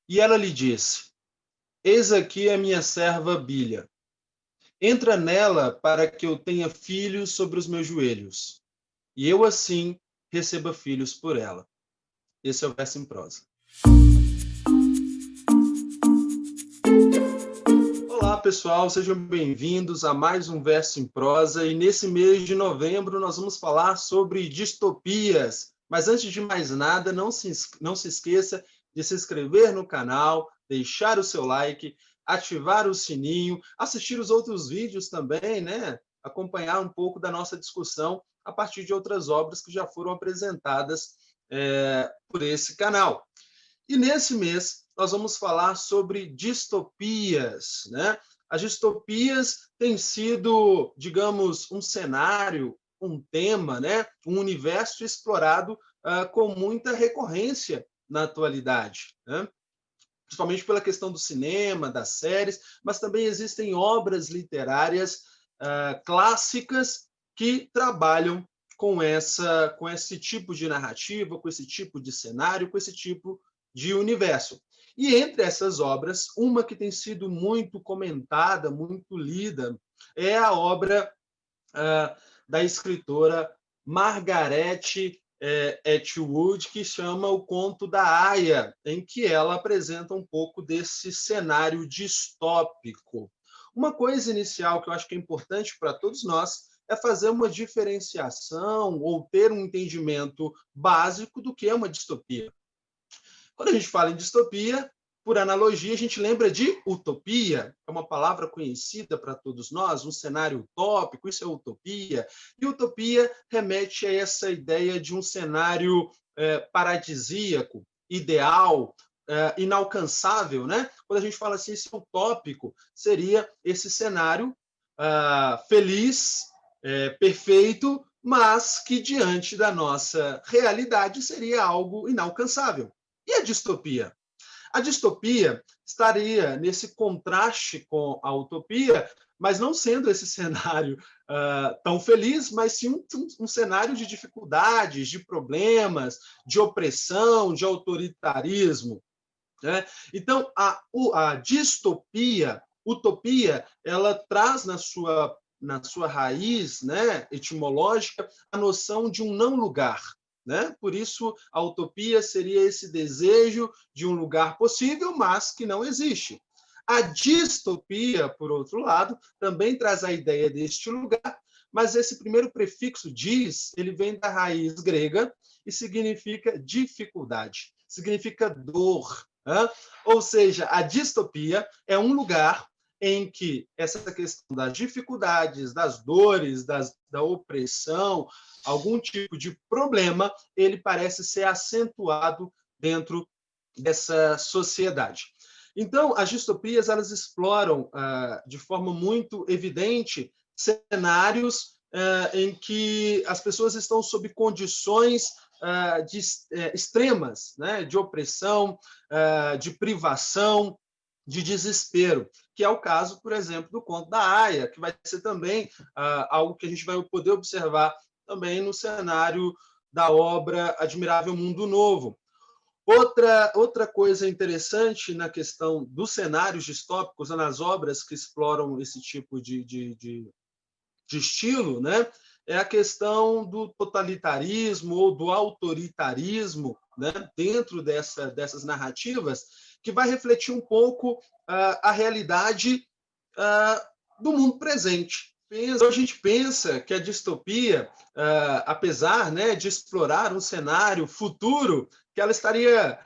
E ela lhe disse: Eis aqui a minha serva Bilha. Entra nela para que eu tenha filhos sobre os meus joelhos, e eu assim receba filhos por ela. Esse é o verso em prosa. Olá, pessoal, sejam bem-vindos a mais um Verso em Prosa. E nesse mês de novembro nós vamos falar sobre distopias. Mas antes de mais nada, não se esqueça de se inscrever no canal, deixar o seu like, ativar o sininho, assistir os outros vídeos também, né? Acompanhar um pouco da nossa discussão a partir de outras obras que já foram apresentadas por esse canal. E nesse mês nós vamos falar sobre distopias, né? As distopias têm sido, digamos, um cenário, um tema, né? Um universo explorado com muita recorrência na atualidade, né? Principalmente pela questão do cinema, das séries, mas também existem obras literárias clássicas que trabalham com esse tipo de narrativa, com esse tipo de cenário, com esse tipo de universo. E entre essas obras, uma que tem sido muito comentada, muito lida, é a obra da escritora Margaret Atwood, que chama O Conto da Aia, em que ela apresenta um pouco desse cenário distópico. Uma coisa inicial que eu acho que é importante para todos nós é fazer uma diferenciação ou ter um entendimento básico do que é uma distopia. Quando a gente fala em distopia, por analogia, a gente lembra de utopia, é uma palavra conhecida para todos nós, um cenário utópico, isso é utopia. E utopia remete a essa ideia de um cenário paradisíaco, ideal, inalcançável, né? Quando a gente fala assim, isso é utópico, seria esse cenário feliz, perfeito, mas que diante da nossa realidade seria algo inalcançável. E a distopia? A distopia estaria nesse contraste com a utopia, mas não sendo esse cenário tão feliz, mas sim um cenário de dificuldades, de problemas, de opressão, de autoritarismo, né? Então, a distopia, utopia, ela traz na sua raiz, né, etimológica, a noção de um não lugar. Né? Por isso, a utopia seria esse desejo de um lugar possível, mas que não existe. A distopia, por outro lado, também traz a ideia deste lugar, mas esse primeiro prefixo dis, ele vem da raiz grega e significa dificuldade, significa dor. Né? Ou seja, a distopia é um lugar em que essa questão das dificuldades, das dores, da opressão, algum tipo de problema, ele parece ser acentuado dentro dessa sociedade. Então, as distopias elas exploram de forma muito evidente cenários em que as pessoas estão sob condições extremas, né, de opressão, de privação, de desespero, que é o caso, por exemplo, do Conto da Aia, que vai ser também algo que a gente vai poder observar também no cenário da obra Admirável Mundo Novo. Outra coisa interessante na questão dos cenários distópicos, nas obras que exploram esse tipo de estilo, né, é a questão do totalitarismo ou do autoritarismo, né, dentro dessas narrativas, que vai refletir um pouco a realidade do mundo presente. A gente pensa que a distopia, apesar, né, de explorar um cenário futuro, que ela estaria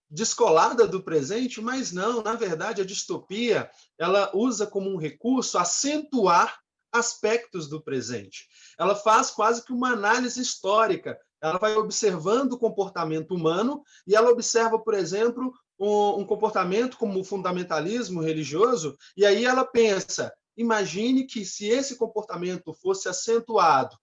descolada do presente, mas não, na verdade, a distopia ela usa como um recurso acentuar aspectos do presente. Ela faz quase que uma análise histórica. Ela vai observando o comportamento humano e ela observa, por exemplo, um comportamento como o fundamentalismo religioso, e aí ela pensa, imagine que se esse comportamento fosse acentuado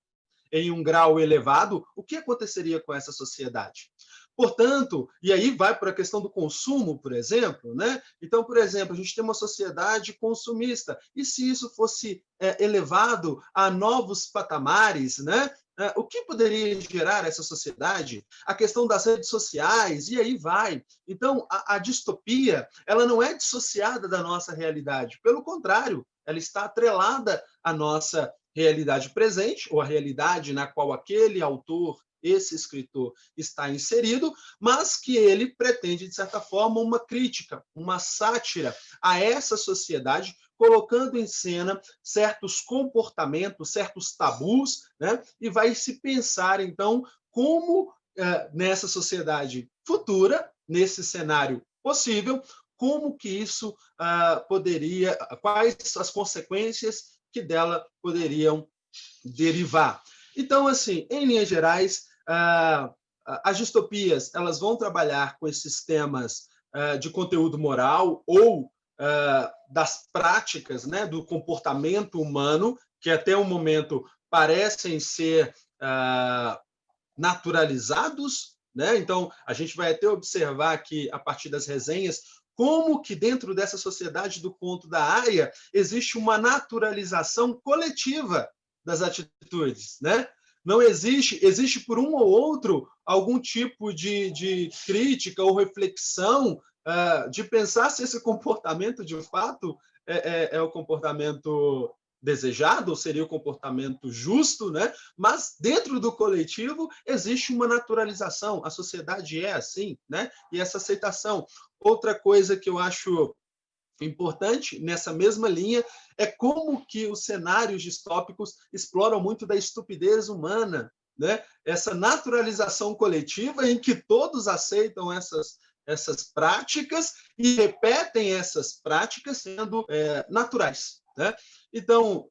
em um grau elevado, o que aconteceria com essa sociedade? Portanto, e aí vai para a questão do consumo, por exemplo, né? Então, por exemplo, a gente tem uma sociedade consumista, e se isso fosse elevado a novos patamares, né? O que poderia gerar essa sociedade? A questão das redes sociais, e aí vai. Então, a distopia, ela não é dissociada da nossa realidade. Pelo contrário, ela está atrelada à nossa realidade presente, ou à realidade na qual aquele autor, esse escritor, está inserido, mas que ele pretende, de certa forma, uma crítica, uma sátira a essa sociedade, colocando em cena certos comportamentos, certos tabus, né? E vai se pensar, então, como nessa sociedade futura, nesse cenário possível, como que isso poderia, quais as consequências que dela poderiam derivar. Então, assim, em linhas gerais, as distopias elas vão trabalhar com esses temas de conteúdo moral ou das práticas, né, do comportamento humano, que até o momento parecem ser naturalizados, né? Então, a gente vai até observar aqui, a partir das resenhas, como que dentro dessa sociedade do conto da Área existe uma naturalização coletiva das atitudes, né? Não existe por um ou outro algum tipo de crítica ou reflexão de pensar se esse comportamento de fato é o comportamento desejado, ou seria o comportamento justo, né? Mas dentro do coletivo existe uma naturalização, a sociedade é assim, né? E essa aceitação. Outra coisa que eu acho importante nessa mesma linha é como que os cenários distópicos exploram muito da estupidez humana, né? Essa naturalização coletiva em que todos aceitam essas práticas e repetem essas práticas sendo naturais, né? Então,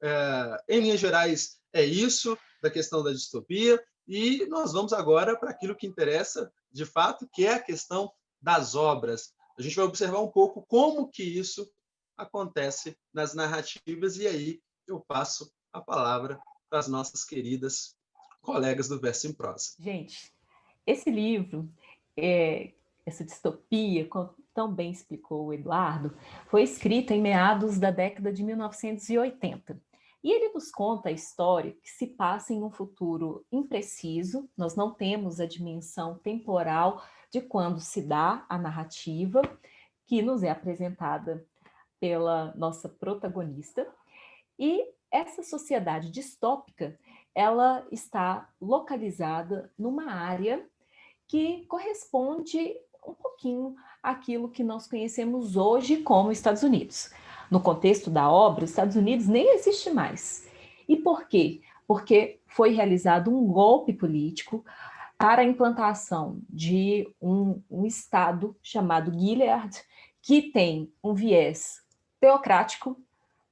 em linhas gerais, é isso da questão da distopia, e nós vamos agora para aquilo que interessa de fato, que é a questão das obras. A gente vai observar um pouco como que isso acontece nas narrativas, e aí eu passo a palavra para as nossas queridas colegas do Verso em Prosa. Gente, esse livro, essa distopia, como tão bem explicou o Eduardo, foi escrito em meados da década de 1980. E ele nos conta a história que se passa em um futuro impreciso, nós não temos a dimensão temporal de quando se dá a narrativa, que nos é apresentada pela nossa protagonista. E essa sociedade distópica, ela está localizada numa área que corresponde um pouquinho àquilo que nós conhecemos hoje como Estados Unidos. No contexto da obra, os Estados Unidos nem existe mais. E por quê? Porque foi realizado um golpe político para a implantação de um Estado chamado Gilead, que tem um viés teocrático,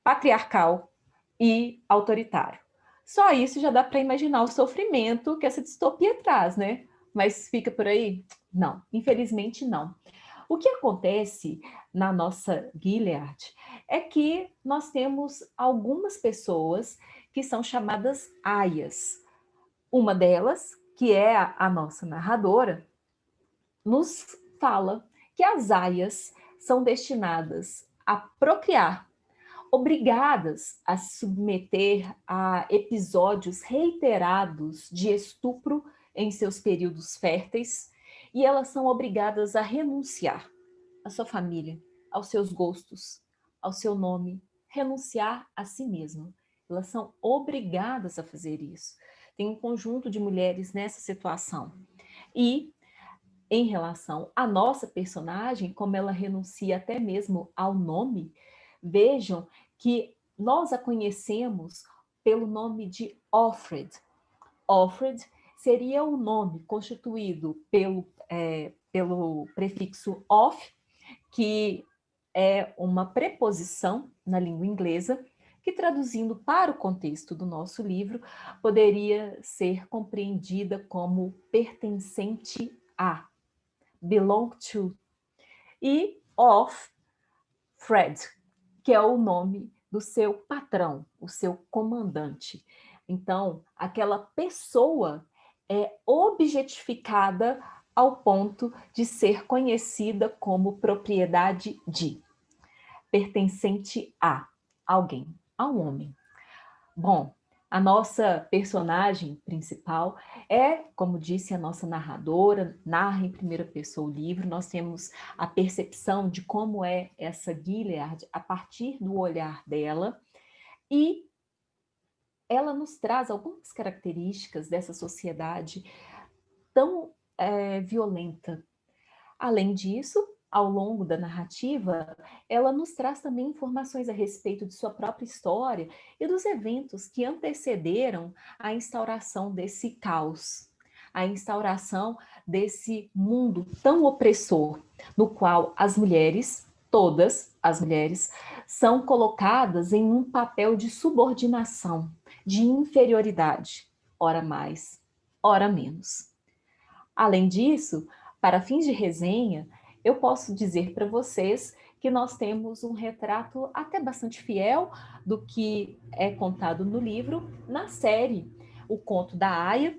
patriarcal e autoritário. Só isso já dá para imaginar o sofrimento que essa distopia traz, né? Mas fica por aí? Não, infelizmente não. O que acontece na nossa Gilead é que nós temos algumas pessoas que são chamadas aias. Uma delas, que é a nossa narradora, nos fala que as aias são destinadas a procriar, obrigadas a se submeter a episódios reiterados de estupro em seus períodos férteis, e elas são obrigadas a renunciar à sua família, aos seus gostos, ao seu nome, renunciar a si mesma. Elas são obrigadas a fazer isso. Tem um conjunto de mulheres nessa situação. E em relação à nossa personagem, como ela renuncia até mesmo ao nome, vejam que nós a conhecemos pelo nome de Offred. Offred seria o nome constituído pelo prefixo off, que é uma preposição na língua inglesa, que traduzindo para o contexto do nosso livro, poderia ser compreendida como pertencente a, belong to, e of Fred, que é o nome do seu patrão, o seu comandante. Então, aquela pessoa é objetificada ao ponto de ser conhecida como propriedade de, pertencente a alguém, a um homem. Bom, A nossa personagem principal é, como disse a nossa narradora, narra em primeira pessoa o livro. Nós temos a percepção de como é essa Gilead a partir do olhar dela, e ela nos traz algumas características dessa sociedade tão violenta. Além disso, ao longo da narrativa, ela nos traz também informações a respeito de sua própria história e dos eventos que antecederam a instauração desse caos, a instauração desse mundo tão opressor, no qual as mulheres, todas as mulheres, são colocadas em um papel de subordinação, de inferioridade, ora mais, ora menos. Além disso, para fins de resenha, eu posso dizer para vocês que nós temos um retrato até bastante fiel do que é contado no livro, na série O Conto da Aia,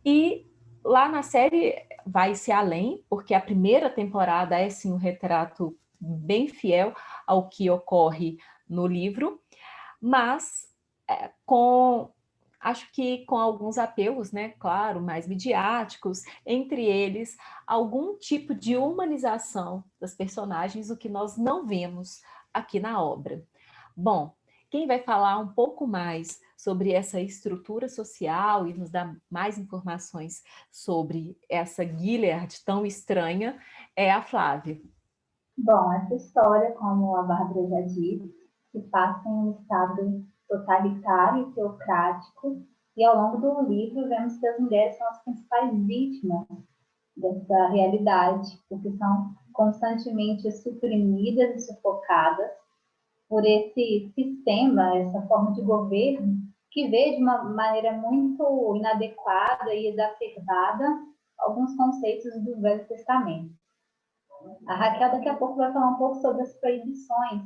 e lá na série vai-se além, porque a primeira temporada é sim um retrato bem fiel ao que ocorre no livro, mas com acho que com alguns apelos, né, claro, mais midiáticos, entre eles algum tipo de humanização das personagens, o que nós não vemos aqui na obra. Bom, quem vai falar um pouco mais sobre essa estrutura social e nos dar mais informações sobre essa Gilead tão estranha é a Flávia. Bom, essa história, como a Bárbara já disse, se passa em um estado totalitário e teocrático, e ao longo do livro vemos que as mulheres são as principais vítimas dessa realidade, porque são constantemente suprimidas e sufocadas por esse sistema, essa forma de governo, que vê de uma maneira muito inadequada e exacerbada alguns conceitos do Velho Testamento. A Raquel daqui a pouco vai falar um pouco sobre as proibições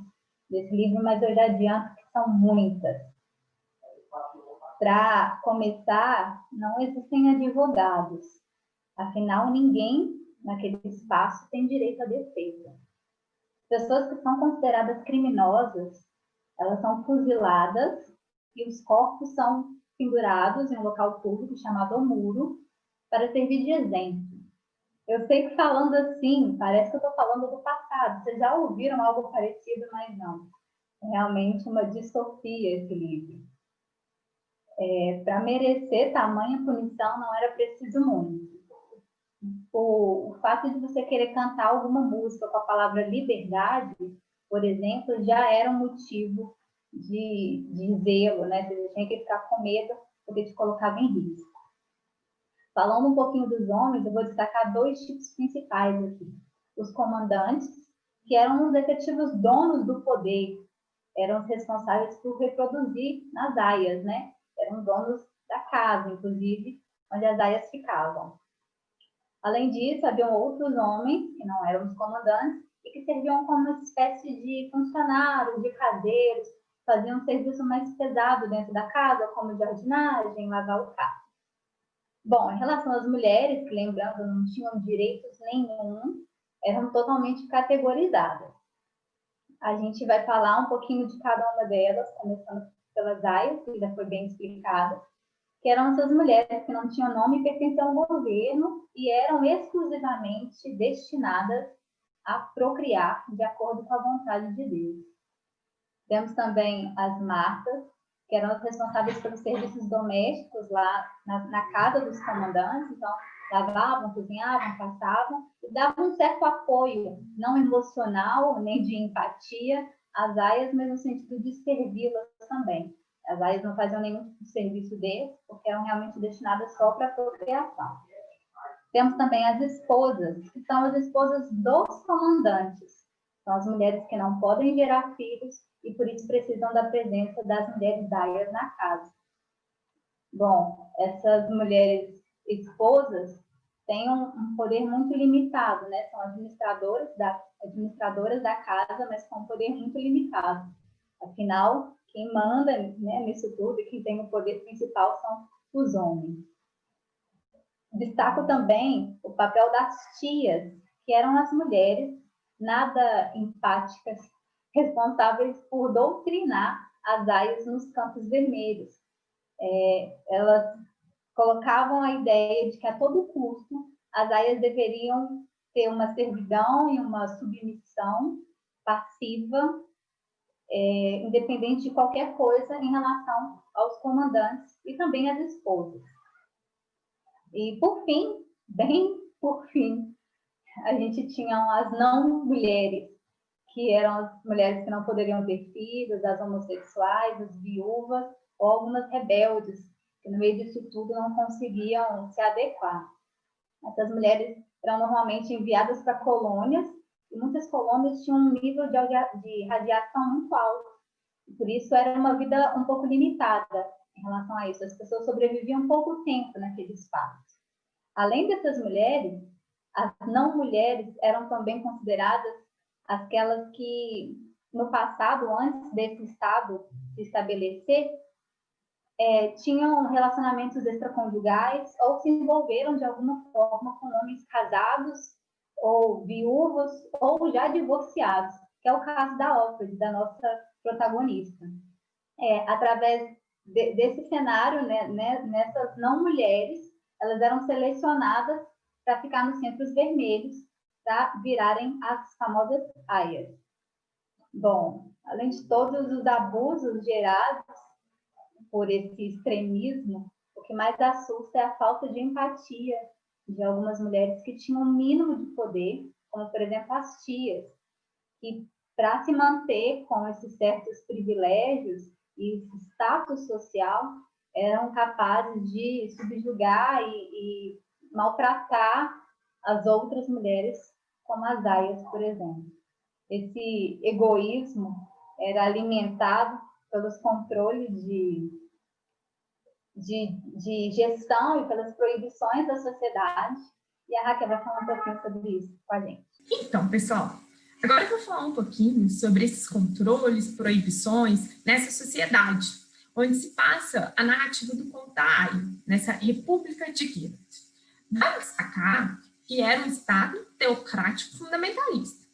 desse livro, mas eu já adianto que são muitas. Para começar, não existem advogados. Afinal, ninguém naquele espaço tem direito à defesa. Pessoas que são consideradas criminosas, elas são fuziladas e os corpos são pendurados em um local público chamado muro para servir de exemplo. Eu sei que falando assim, parece que eu estou falando do passado. Vocês já ouviram algo parecido, mas não. É realmente uma distopia esse livro. Para merecer tamanha punição não era preciso muito. O fato de você querer cantar alguma música com a palavra liberdade, por exemplo, já era um motivo de zelo, né? Você tinha que ficar com medo porque te colocava em risco. Falando um pouquinho dos homens, eu vou destacar dois tipos principais aqui. Os comandantes, que eram os efetivos donos do poder, eram os responsáveis por reproduzir nas aias, né? Eram donos da casa, inclusive, onde as aias ficavam. Além disso, haviam outros homens, que não eram os comandantes, e que serviam como uma espécie de funcionários, de cadeiros, faziam um serviço mais pesado dentro da casa, como jardinagem, lavar o carro. Bom, em relação às mulheres, que lembrando, não tinham direitos nenhum, eram totalmente categorizadas. A gente vai falar um pouquinho de cada uma delas, começando pelas aias, que já foi bem explicado, que eram essas mulheres que não tinham nome e pertenciam ao governo e eram exclusivamente destinadas a procriar de acordo com a vontade de Deus. Temos também as martas, que eram as responsáveis pelos serviços domésticos lá na casa dos comandantes, então lavavam, cozinhavam, passavam, e davam um certo apoio, não emocional, nem de empatia, às aias, mas no sentido de servi-las também. As aias não faziam nenhum serviço deles, porque eram realmente destinadas só para a procriação. Temos também as esposas, que são as esposas dos comandantes. São as mulheres que não podem gerar filhos e por isso precisam da presença das mulheres aias na casa. Bom, essas mulheres esposas têm um poder muito limitado, né? São administradoras da casa, mas com um poder muito limitado. Afinal, quem manda, né, nisso tudo e quem tem o poder principal são os homens. Destaco também o papel das tias, que eram as mulheres nada empáticas, responsáveis por doutrinar as aias nos Campos Vermelhos. Elas colocavam a ideia de que a todo custo as aias deveriam ter uma servidão e uma submissão passiva, independente de qualquer coisa em relação aos comandantes e também às esposas. E, por fim, bem por fim, a gente tinha as não-mulheres, que eram as mulheres que não poderiam ter filhos, as homossexuais, as viúvas, ou algumas rebeldes, que no meio disso tudo não conseguiam se adequar. Essas mulheres eram normalmente enviadas para colônias, e muitas colônias tinham um nível de radiação muito alto. E por isso era uma vida um pouco limitada em relação a isso. As pessoas sobreviviam pouco tempo naquele espaço. Além dessas mulheres, as não mulheres eram também consideradas aquelas que, no passado, antes desse Estado se estabelecer, tinham relacionamentos extraconjugais ou se envolveram de alguma forma com homens casados ou viúvos ou já divorciados, que é o caso da Offred, da nossa protagonista. Através desse cenário, nessas não mulheres, elas eram selecionadas para ficar nos centros vermelhos, para virarem as famosas aias. Bom, além de todos os abusos gerados por esse extremismo, o que mais assusta é a falta de empatia de algumas mulheres que tinham um mínimo de poder, como, por exemplo, as tias, que, para se manter com esses certos privilégios e esse status social, eram capazes de subjugar e maltratar as outras mulheres, como as aias, por exemplo. Esse egoísmo era alimentado pelos controles de gestão e pelas proibições da sociedade. E a Raquel vai falar um pouquinho sobre isso com a gente. Então, pessoal, agora eu vou falar um pouquinho sobre esses controles, proibições nessa sociedade, onde se passa a narrativa do conto da Aia, nessa República de Gilead. Vale destacar que era um Estado teocrático fundamentalista.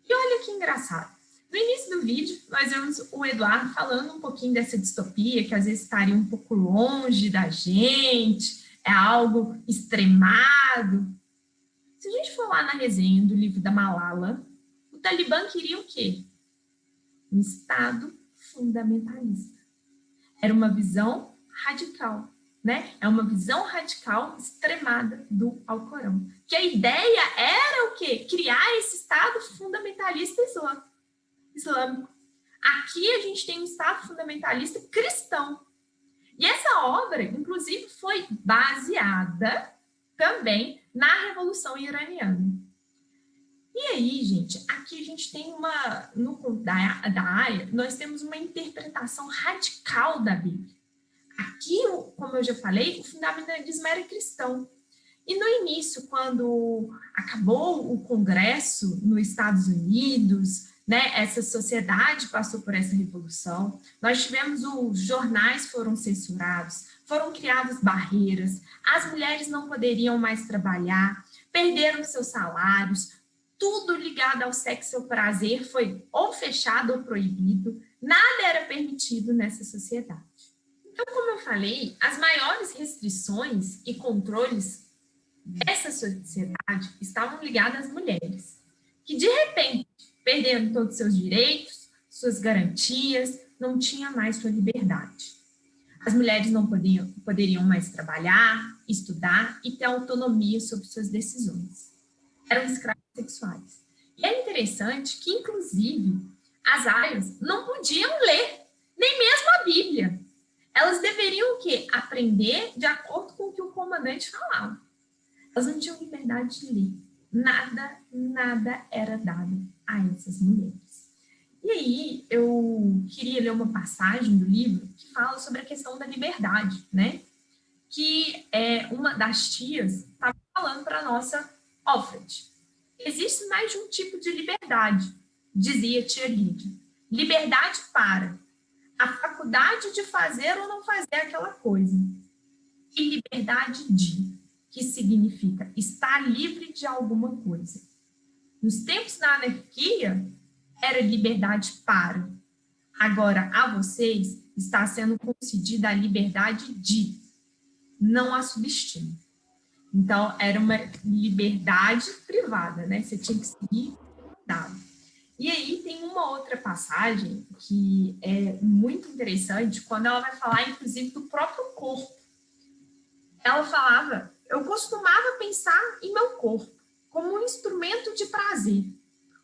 E olha que engraçado. No início do vídeo, nós vemos o Eduardo falando um pouquinho dessa distopia, que às vezes estaria um pouco longe da gente, é algo extremado. Se a gente for lá na resenha do livro da Malala, o Talibã queria o quê? Um Estado fundamentalista. Era uma visão radical, né? É uma visão radical extremada do Alcorão. Que a ideia era o quê? Criar esse Estado fundamentalista islâmico. Aqui a gente tem um Estado fundamentalista cristão. E essa obra, inclusive, foi baseada também na Revolução Iraniana. E aí, gente, aqui a gente tem no conto da Aia, nós temos uma interpretação radical da Bíblia. Aqui, como eu já falei, o fundamentalismo era cristão. E no início, quando acabou o Congresso nos Estados Unidos, né, essa sociedade passou por essa revolução, nós tivemos os jornais foram censurados, foram criadas barreiras, as mulheres não poderiam mais trabalhar, perderam seus salários, tudo ligado ao sexo e ao prazer foi ou fechado ou proibido, nada era permitido nessa sociedade. Então, como eu falei, as maiores restrições e controles dessa sociedade estavam ligadas às mulheres, que de repente, perdendo todos os seus direitos, suas garantias, não tinha mais sua liberdade. As mulheres não poderiam mais trabalhar, estudar e ter autonomia sobre suas decisões. Eram escravos sexuais. E é interessante que, inclusive, as aias não podiam ler, nem mesmo a Bíblia. Elas deveriam o quê? Aprender de acordo com o que o comandante falava. Elas não tinham liberdade de ler. Nada era dado a essas mulheres. E aí, eu queria ler uma passagem do livro que fala sobre a questão da liberdade, né? Que uma das tias estava falando para a nossa Offred. Existe mais de um tipo de liberdade, dizia a tia Lídia. Liberdade para a faculdade de fazer ou não fazer aquela coisa. E liberdade de, que significa estar livre de alguma coisa. Nos tempos da anarquia, era liberdade para. Agora, a vocês, está sendo concedida a liberdade de, não a subestima. Então, era uma liberdade privada, né? Você tinha que seguir dado. E aí tem uma outra passagem que é muito interessante, quando ela vai falar, inclusive, do próprio corpo. Ela falava, eu costumava pensar em meu corpo como um instrumento de prazer,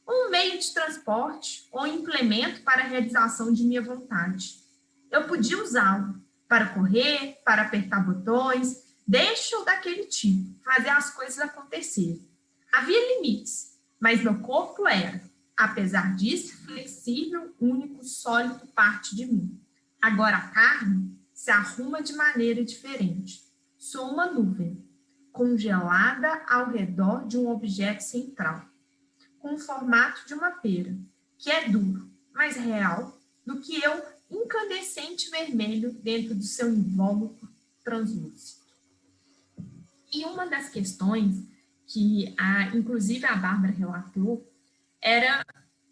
um meio de transporte ou implemento para a realização de minha vontade. Eu podia usá-lo para correr, para apertar botões, deste ou daquele tipo, fazer as coisas acontecerem. Havia limites, mas meu corpo era, apesar disso, flexível, único, sólido, parte de mim. Agora a carne se arruma de maneira diferente. Sou uma nuvem, congelada ao redor de um objeto central, com o formato de uma pera, que é duro, mas real, do que eu, incandescente vermelho dentro do seu invólucro translúcido. E uma das questões que, inclusive, a Bárbara relatou, era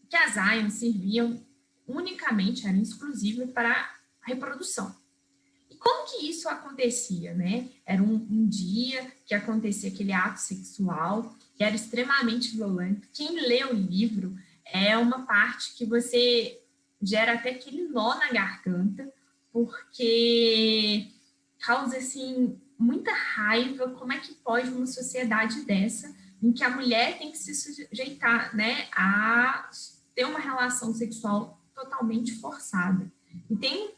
que as aions serviam unicamente, eram exclusivas para a reprodução. E como que isso acontecia, né? Era um dia que acontecia aquele ato sexual, que era extremamente violento. Quem lê o livro é uma parte que você gera até aquele nó na garganta, porque causa, assim, muita raiva. Como é que pode uma sociedade dessa, em que a mulher tem que se sujeitar, né, a ter uma relação sexual totalmente forçada? E tem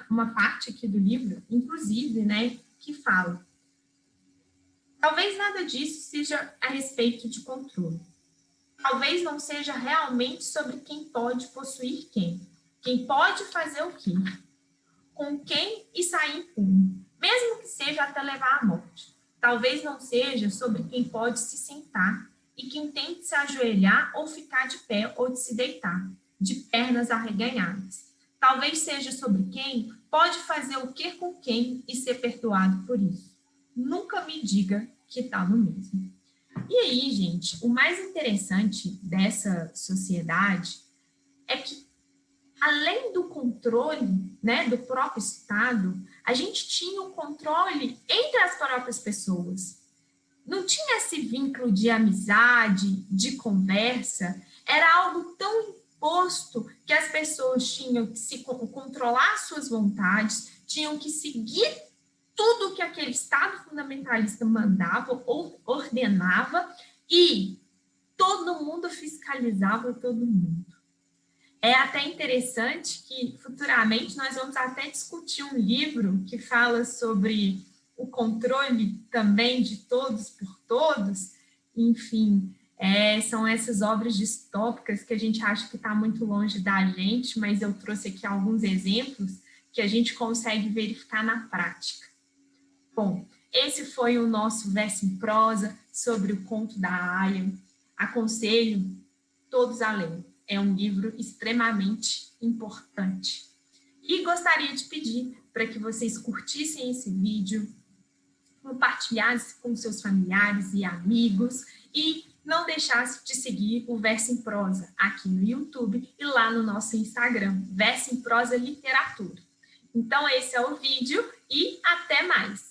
uma parte aqui do livro, inclusive, né, que fala: talvez nada disso seja a respeito de controle. Talvez não seja realmente sobre quem pode possuir quem pode fazer o quê, com quem e sair impune, mesmo que seja até levar à morte. Talvez não seja sobre quem pode se sentar e quem tem de se ajoelhar ou ficar de pé ou de se deitar, de pernas arreganhadas. Talvez seja sobre quem pode fazer o que com quem e ser perdoado por isso. Nunca me diga que está no mesmo. E aí, gente, o mais interessante dessa sociedade é que, além do controle, né, do próprio Estado, a gente tinha um controle entre as próprias pessoas. Não tinha esse vínculo de amizade, de conversa, era algo tão imposto que as pessoas tinham que se controlar suas vontades, tinham que seguir tudo que aquele Estado fundamentalista mandava ou ordenava, e todo mundo fiscalizava todo mundo. É até interessante que, futuramente, nós vamos até discutir um livro que fala sobre o controle também de todos por todos. Enfim, são essas obras distópicas que a gente acha que está muito longe da gente, mas eu trouxe aqui alguns exemplos que a gente consegue verificar na prática. Bom, esse foi o nosso Verso em Prosa sobre o conto da Aya. Aconselho todos a ler. É um livro extremamente importante. E gostaria de pedir para que vocês curtissem esse vídeo, compartilhassem com seus familiares e amigos e não deixassem de seguir o Verso em Prosa aqui no YouTube e lá no nosso Instagram, Verso em Prosa Literatura. Então, esse é o vídeo e até mais!